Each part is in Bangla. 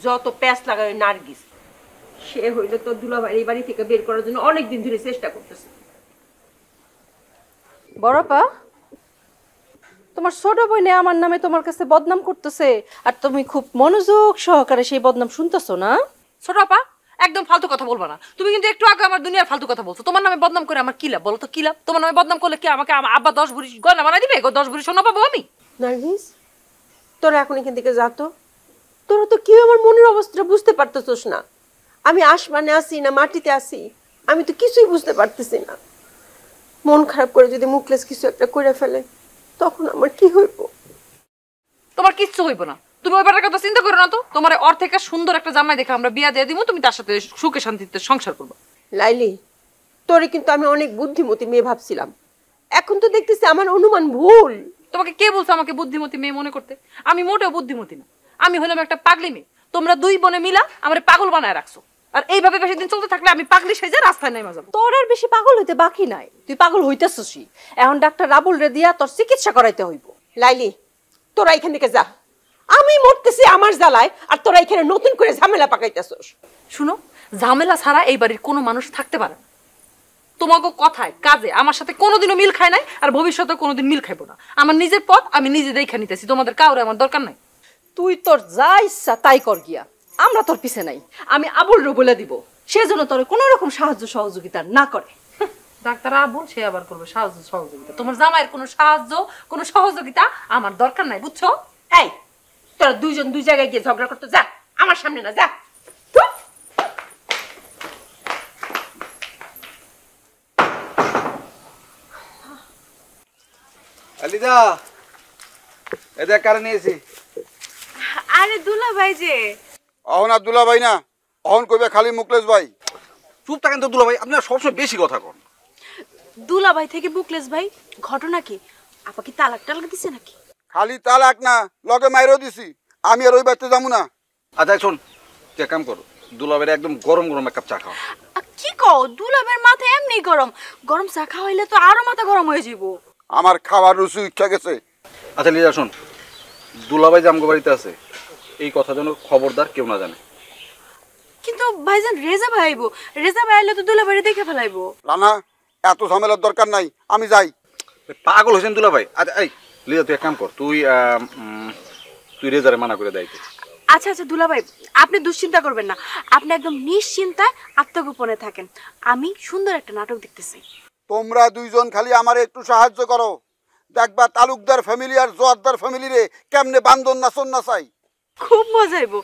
যত প্যাঁচ লাগায় ওই নার্গিস, সে হইলে তোর দুলাভাই এই বাড়ি থেকে বের করার জন্য অনেকদিন ধরে চেষ্টা করতেছে। বড়পা, তোমার ছোট বোনে আমার নামে তোমার কাছে বদনাম করতেছে, আর তুমি খুব মনোযোগ সহকারে সেই বদনাম শুনতেছো না? ছোট আপা, একদম ফালতু কথা বলবা না। তুমি কিন্তু একটু আগে আমার দুনিয়ার ফালতু কথা বলছো। তোমার নামে বদনাম করে আমার কি লাভ বলো তো? কি লাভ? তোমার নামে বদনাম করলে কি আমাকে আব্বা 10 ভরি গয়না বানাই দিবে? 10 ভরি সোনা পাবো আমি? নার্গিস, তোরা এখন এখান থেকে যা তো। তোরা তো কেউ আমার মনের অবস্থাটা বুঝতে পারতেছোস না। আমি আসমানে আসি না মাটিতে আসি, আমি তো কিছুই বুঝতে পারতেছি না। মন খারাপ করে যদি মুখলেস কিছু একটা করে ফেলে, তখন আমার কি হইব? তোমার কিচ্ছু হইব না। তুমি ওই ব্যাটার কথা চিন্তা করো না তো। তোমার ওর থেকে সুন্দর একটা জামাই দেখে আমরা বিয়া দিয়ে দিব, তুমি তার সাথে সুখে শান্তিতে সংসার করবে। লাইলি, তোরে কিন্তু আমি অনেক বুদ্ধিমতী মেয়ে ভাবছিলাম, এখন তো দেখতেছি আমার অনুমান ভুল। তোমাকে কে বলছো আমাকে বুদ্ধিমতী মেয়ে মনে করতে? আমি মোটেও বুদ্ধিমতী না, আমি হলাম একটা পাগলি মেয়ে। তোমরা দুই বোনে মিলা আমার পাগল বানায় রাখছো, আর এইভাবে বেশি দিন চলতে থাকলে আমি পাগলি সেজে রাস্তায় নেমে যাবো। তোর আর বেশি পাগল হইতে বাকি নাই, তুই পাগল হইতেছসই। এখন ডাক্তার রাবুল রে দিয়া তোর চিকিৎসা করাইতে হইব। লাইলি, তোরা এখান থেকে যা, আমি মরতেছি আমার জ্বালায়, আর তোরা এখানে নতুন করে ঝামেলা পাকাইতেছস। শুনো, ঝামেলা ছাড়া এই বাড়ির কোনো মানুষ থাকতে পারে না। তোমাকে কথায় কাজে আমার সাথে কোনোদিনও মিল খায় নাই, আর ভবিষ্যতে কোনোদিন মিল খাইবো না। আমার নিজের পথ আমি নিজে দেখে নিতেছি, তোমাদের কাউরে আমার দরকার নাই। তুই তোর যা ইচ্ছা তাই কর গিয়া, আমরা তোর পিছে নাই। আমি আবুল রে বলে দিব, সেজন্য তোর কোনো রকম সাহায্য সহযোগিতা না করে। ডাক্তার আবুল সে আবার করবে সাহায্য সহযোগিতা? তোমার জামাইয়ের কোনো সাহায্য কোনো সহযোগিতা আমার দরকার নাই, বুঝছো? এই, তোরা দুইজন দুই জায়গায় গিয়ে ঝগড়া করতে যা, আমার সামনে না, যা। আলিদা, এদের কারে নিয়েছি। আরে দুলা ভাই যে। অহন আর দুলা ভাই না, অহন কইবে খালি মুকলেশ ভাই। চুপ থাকেন তো দুলা ভাই, আপনারা সবসময় বেশি কথা কন। দুলা ভাই থেকে বুকলেস ভাই, ঘটনা কি? আপা কি তালাক টালাক দিছে নাকি? খালি তালাক না, লগে মাইরও দিছি। আমি আর ওই বাড়িতে যাবো না। আচ্ছা শোন, তুই এক কাম করো, দুলা ভাইয়ের একদম গরম গরম এক কাপ চা খাও। কি কও? দুলা ভাইয়ের মাথা এমনি গরম, গরম চা খাওয়াইলে তো আরো মাথা গরম হয়ে যাবো। আমার খাবার রুচি ইচ্ছা গেছে। আচ্ছা লিজা শোন, দুলা ভাই যে আমগো বাড়িতে আছে এই কথা যেন খবরদার কেউ না জানে। কিন্তু ভাইজান রেজা ভাই আইবো, রেজা ভাই আইলে তো দুলা ভাইরে দেখে ফেলাইবো। রানা, এত ঝামেলার দরকার নাই, আমি যাই। পাগল হয়েছেন দুলা ভাই। আচ্ছা এই লিজা তুই এক কাম কর, তুই রেজারে মানা করে দেয়। আচ্ছা আচ্ছা দুলা ভাই, আপনি দুশ্চিন্তা করবেন না, আপনি একদম নিশ্চিন্তায় আত্মগোপনে থাকেন। আমি সুন্দর একটা নাটক দেখতেছি। তোমরা দুইজন খালি আমারে একটু সাহায্য করো, দেখবা তালুকদার ফ্যামিলি আর জোয়ারদার ফ্যামিলি রে কেমনে বান্ধন নাচন নাচাই। খুব মজা আইবো।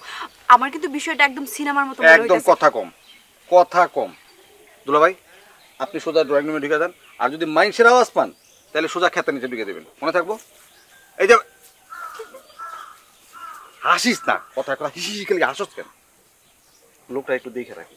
আমার কিন্তু বিষয়টা একদম সিনেমার মতো মনে একদম হইতাছে। কথা কম। দুলা ভাই আপনি সোজা ড্রয়িং রুমে ঢুকে যান, আর যদি মাইন্সের আওয়াজ পান তাহলে সোজা খেতে নিচে ঢুকে দেবেন, মনে থাকবো। এই যে হাসিস না, কথা হিসি খালি হাসস কেন? লোকটা একটু দেখে রাখি।